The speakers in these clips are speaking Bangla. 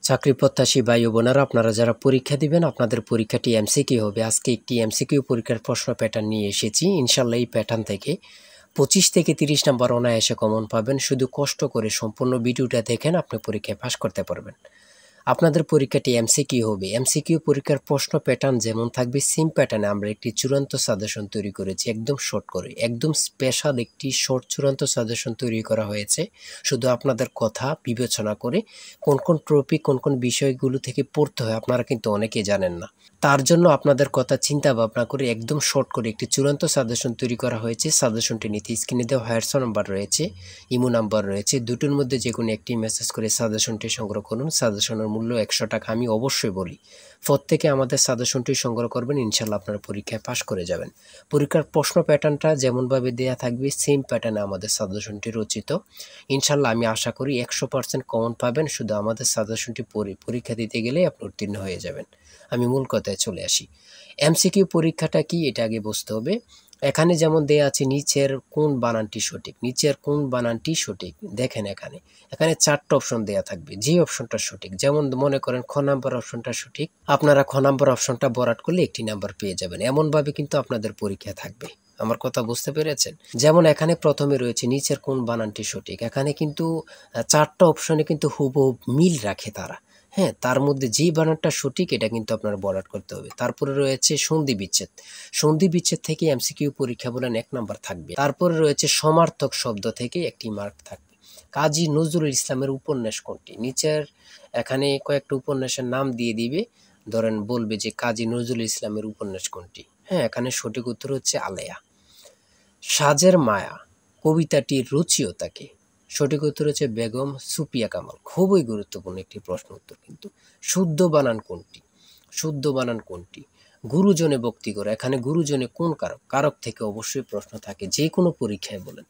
চাকরি প্রত্যাশী ভাই ও বোনেরা, আপনারা যারা পরীক্ষা দিবেন আপনাদের পরীক্ষাটি এমসিকিউ হবে। আজকে একটি এমসিকিউ পরীক্ষার প্রশ্ন প্যাটার্ন নিয়ে এসেছি। ইনশাল্লাহ এই প্যাটার্ন থেকে 25 থেকে 30 নাম্বার অনায়াসে কমন পাবেন। শুধু কষ্ট করে সম্পূর্ণ ভিডিওটা দেখেন, আপনি পরীক্ষায় পাস করতে পারবেন। আপনাদের পরীক্ষাটি এমসিকিউ হবে। এমসিকিউ পরীক্ষার প্রশ্ন প্যাটার্ন যেমন থাকবে সেম প্যাটার্নে আমরা একটি চূড়ান্ত সাজেশন তৈরি করেছি, একদম শর্ট করে, একদম স্পেশাল একটি শর্ট চূড়ান্ত সাজেশন তৈরি করা হয়েছে। শুধু আপনাদের কথা বিবেচনা করে কোন কোন টপিক কোন কোন বিষয়গুলো থেকে পড়তে হয় আপনারা কিন্তু অনেকেই জানেন না। তার জন্য আপনাদের কথা চিন্তা ভাবনা করে একদম শর্ট করে একটি চূড়ান্ত সাজেশন তৈরি করা হয়েছে। সাজেশনটি নিতে স্ক্রিনে দেওয়া হোয়াটসঅ্যাপ নাম্বার রয়েছে, ইমো নাম্বার রয়েছে, দুটোর মধ্যে যে কোনো একটি মেসেজ করে সাজেশনটি সংগ্রহ করুন। সাজেশনের মূল্য 100 টাকা। আমি অবশ্যই বলি প্রত্যেকে আমাদের সাজেশনটি সংগ্রহ করবেন, ইনশাল্লাহ আপনারা পরীক্ষায় পাশ করে যাবেন। পরীক্ষার প্রশ্ন প্যাটার্নটা যেমনভাবে দেয়া থাকবে সেম প্যাটার্নে আমাদের সাজেশনটি রচিত। ইনশাল্লাহ আমি আশা করি 100% কমন পাবেন। শুধু আমাদের সাজেশনটি পরীক্ষা দিতে গেলে আপনি উত্তীর্ণ হয়ে যাবেন। আমি মূল কথায় চলে আসি। এমসিকিউ পরীক্ষাটা কি এটা আগে বুঝতে হবে। এখানে যেমন দেয়া আছে নিচের কোন বানানটি সঠিক, নিচের কোন বানানটি সঠিক। দেখেন এখানে 4টা অপশন দেয়া থাকবে, যে অপশনটা সঠিক। যেমন মনে করেন খ নাম্বার অপশনটা সঠিক, আপনারা খ নাম্বার অপশনটা বরাট করলে একটি নাম্বার পেয়ে যাবেন। এমনভাবে কিন্তু আপনাদের পরীক্ষা থাকবে। আমার কথা বুঝতে পেরেছেন? যেমন এখানে প্রথমে রয়েছে নিচের কোন বানানটি সঠিক। এখানে কিন্তু 4টা অপশনে কিন্তু হুবহু মিল রাখে তারা। হ্যাঁ, তার মধ্যে যে বানানটা সঠিক এটা কিন্তু আপনার বরাট করতে হবে। তারপরে রয়েছে সন্ধি বিচ্ছেদ। সন্ধি বিচ্ছেদ থেকে এমসিকিউ পরীক্ষা বলেন 1 নাম্বার থাকবে। তারপরে রয়েছে সমার্থক শব্দ থেকে একটি মার্ক থাকবে। কাজী নজরুল ইসলামের উপন্যাস কোনটি? নিচের এখানে কয়েকটা উপন্যাসের নাম দিয়ে দিবে। ধরেন বলবে যে কাজী নজরুল ইসলামের উপন্যাস কোনটি। হ্যাঁ, এখানে সঠিক উত্তর হচ্ছে আলেয়া। সাজের মায়া কবিতাটির রচয়িতা কে? সঠিক উত্তর হচ্ছে বেগম সুফিয়া কামাল। খুবই গুরুত্বপূর্ণ একটি প্রশ্ন উত্তর কিন্তু। শুদ্ধ বানান কোনটি? শুদ্ধ বানান কোনটি? গুরুজনে ভক্তি করে, এখানে গুরুজনে কোন কারক? কারক থেকে অবশ্যই প্রশ্ন থাকে, যে কোনো পরীক্ষায় বলেন।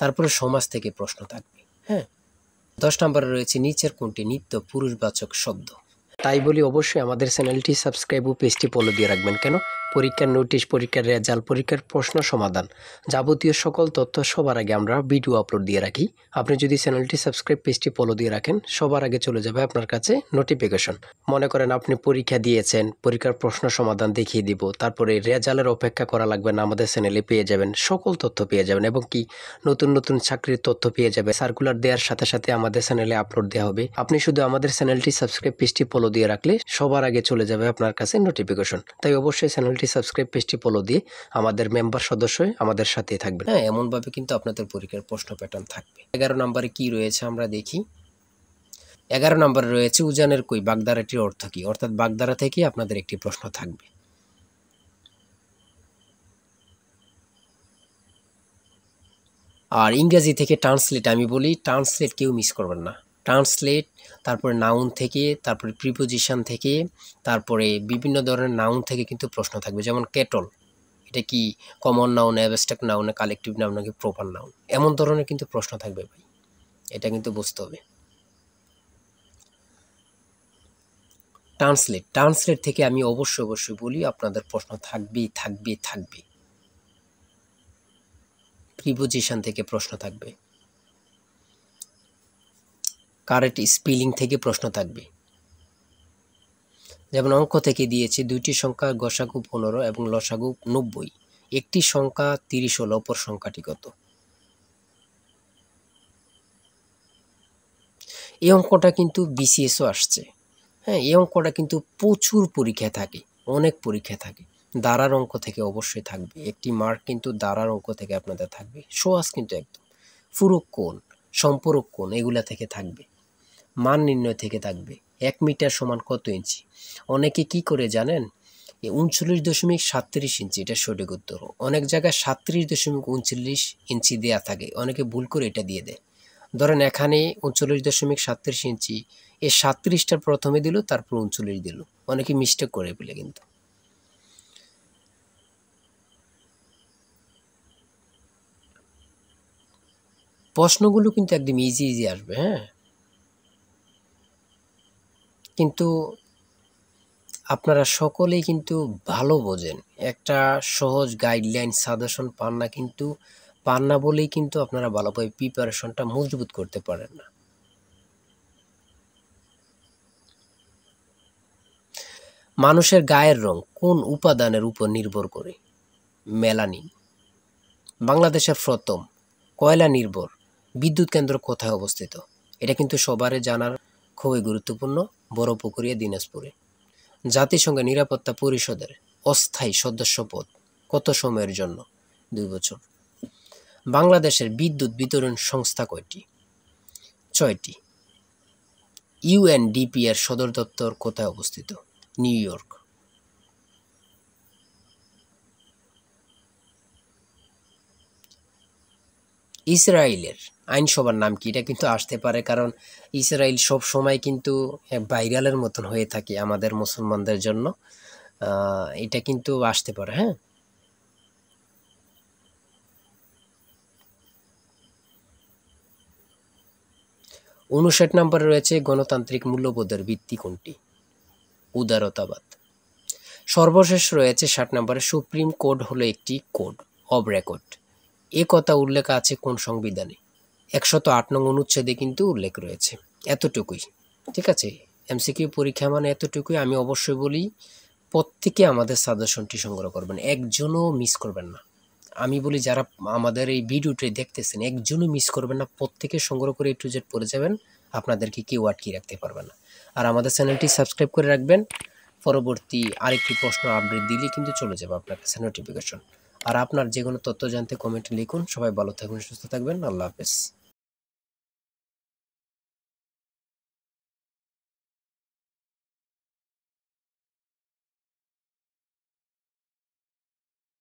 তারপরে সমাজ থেকে প্রশ্ন থাকবে। হ্যাঁ, 10 নম্বরে রয়েছে নিচের কোনটি নিত্য পুরুষবাচক শব্দ? তাই বলি অবশ্যই আমাদের চ্যানেলটি সাবস্ক্রাইব ও পেজটি ফলো দিয়ে রাখবেন। কেন? পরীক্ষার নোটিশ, পরীক্ষার রেজাল্ট, পরীক্ষার প্রশ্ন সমাধান, যাবতীয় সকল তথ্য সবার আগে আমরা ভিডিও আপলোড দিয়ে রাখি। আপনি যদি চ্যানেলটি সাবস্ক্রাইব, পেজটি ফলো দিয়ে রাখেন, সবার আগে চলে যাবে আপনার কাছে নোটিফিকেশন। মনে করেন আপনি পরীক্ষা দিয়েছেন, পরীক্ষার প্রশ্ন সমাধান দেখিয়ে দিব, তারপরে রেজাল্টের অপেক্ষা করা লাগবে না, আমাদের চ্যানেলে পেয়ে যাবেন, সকল তথ্য পেয়ে যাবেন। এবং কি নতুন নতুন চাকরির তথ্য পেয়ে যাবে। সার্কুলার দেওয়ার সাথে সাথে আমাদের চ্যানেলে আপলোড দেওয়া হবে। আপনি শুধু আমাদের চ্যানেলটি সাবস্ক্রাইব, পেজটি ফলো দিয়ে রাখলে সবার আগে চলে যাবে আপনার কাছে নোটিফিকেশন। তাই অবশ্যই চ্যানেলটি সাবস্ক্রাইব, পেজটি ফলো দিয়ে আমাদের মেম্বার সদস্য হয়ে আমাদের সাথেই থাকবেন। হ্যাঁ, এমনভাবে কিন্তু আপনাদের পরীক্ষার প্রশ্ন প্যাটার্ন থাকবে। 11 নম্বরে কি রয়েছে আমরা দেখি। 11 নম্বরে রয়েছে উজানের কই বাগধারাটির অর্থ কি? অর্থাৎ বাগধারা থেকে আপনাদের একটি প্রশ্ন থাকবে। আর ইংরেজি থেকে ট্রান্সলেট আমি বলি, ট্রান্সলেট কেউ মিস করবেন না। ট্রান্সলেট, তারপরে নাউন থেকে, তারপরে প্রিপোজিশন থেকে, তারপরে বিভিন্ন ধরনের নাউন থেকে কিন্তু প্রশ্ন থাকবে। যেমন কেটল, এটা কি common noun, abstract noun, collective noun নাকি প্রপার নাউন? এমন ধরনের কিন্তু প্রশ্ন থাকবে ভাই, এটা কিন্তু বুঝতে হবে। ট্রান্সলেট, ট্রান্সলেট থেকে আমি অবশ্যই বলি আপনাদের প্রশ্ন থাকবে। প্রিপোজিশন থেকে প্রশ্ন থাকবে, কারেক্ট স্পেলিং থেকে প্রশ্ন থাকবে। যেমন অঙ্ক থেকে দিয়েছে দুইটি সংখ্যা গসাগু 15 এবং লসাগু 90, একটি সংখ্যা 30 হলে অপর সংখ্যাটি কত? এই অঙ্কটা কিন্তু বিসিএসও আসছে। হ্যাঁ, এই অঙ্কটা কিন্তু প্রচুর পরীক্ষায় থাকে, অনেক পরীক্ষায় থাকে। দাঁড়ার অঙ্ক থেকে অবশ্যই থাকবে, একটি মার্ক কিন্তু দাঁড়ার অঙ্ক থেকে আপনাদের থাকবে। সহজ কিন্তু একদম। ফুরক কোণ, সম্পূরক কোণ এগুলা থেকে থাকবে। মান নির্ণয় থেকে থাকবে। 1 মিটার সমান কত ইঞ্চি? অনেকে কি করে জানেন? 39.37 ইঞ্চি, এটা সঠিক উত্তর। অনেক জায়গায় 37.39 ইঞ্চি দেয়া থাকে, অনেকে ভুল করে এটা দিয়ে দেয়। ধরেন এখানে 39.37 ইঞ্চি, এই 37টার প্রথমে দিল, তারপর 39 দিল। অনেকে মিস্টেক করে ফেলে কিন্তু। প্রশ্নগুলো কিন্তু একদম ইজি আসবে। হ্যাঁ, কিন্তু আপনারা সকলেই কিন্তু ভালো বোঝেন, একটা সহজ গাইডলাইন সাজেশন পান না বলেই কিন্তু আপনারা ভালোভাবে প্রিপারেশনটা মজবুত করতে পারেন না। মানুষের গায়ের রং কোন উপাদানের উপর নির্ভর করে? মেলানিন। বাংলাদেশের প্রথম কয়লা নির্ভর বিদ্যুৎ কেন্দ্র কোথায় অবস্থিত? এটা কিন্তু সবারই জানার খুবই গুরুত্বপূর্ণ, বড়পুকুরিয়া, দিনাজপুরে। জাতিসংঘের নিরাপত্তা পরিষদের অস্থায়ী সদস্যপদ কত সময়ের জন্য? 2 বছর। বাংলাদেশের বিদ্যুৎ বিতরণ সংস্থা কয়টি? 6টি। ইউএনডিপি এর সদর দপ্তর কোথায় অবস্থিত? New York. ইসরায়েলের আইনসভার নাম কি? এটা কিন্তু আসতে পারে, কারণ ইসরায়েল সব সময় কিন্তু ভাইরালের মতন হয়ে থাকে আমাদের মুসলমানদের জন্য। এটা কিন্তু আসতে পারে। হ্যাঁ, 59 নম্বরে রয়েছে গণতান্ত্রিক মূল্যবোধের ভিত্তি কোনটি? উদারতাবাদ। সর্বশেষ রয়েছে 60 নম্বরে সুপ্রিম কোড হলো একটি কোড অব রেকর্ড। এ কথা উল্লেখ আছে কোন সংবিধানে? 108 নং অনুচ্ছেদে কিন্তু উল্লেখ রয়েছে। এতটুকুই, ঠিক আছে। এমসিকিউ পরীক্ষা মানে এতটুকুই। আমি অবশ্যই বলি, প্রত্যেকে আমাদের সাজেশনটি সংগ্রহ করবেন, একজনও মিস করবেন না। আমি বলি যারা আমাদের এই ভিডিওটি দেখতেছেন একজনও মিস করবেন না, প্রত্যেকে সংগ্রহ করে A to Z পড়ে যাবেন, আপনাদেরকে কেউ আটকে রাখতে পারবে না। আর আমাদের চ্যানেলটি সাবস্ক্রাইব করে রাখবেন, পরবর্তী আরেকটি প্রশ্ন আপডেট দিলে কিন্তু চলে যাবে আপনার কাছে নোটিফিকেশন। আর আপনার যে কোনো তথ্য জানতে কমেন্টে লিখুন। সবাই ভালো থাকবেন, সুস্থ থাকবেন, আল্লাহ হাফেজ।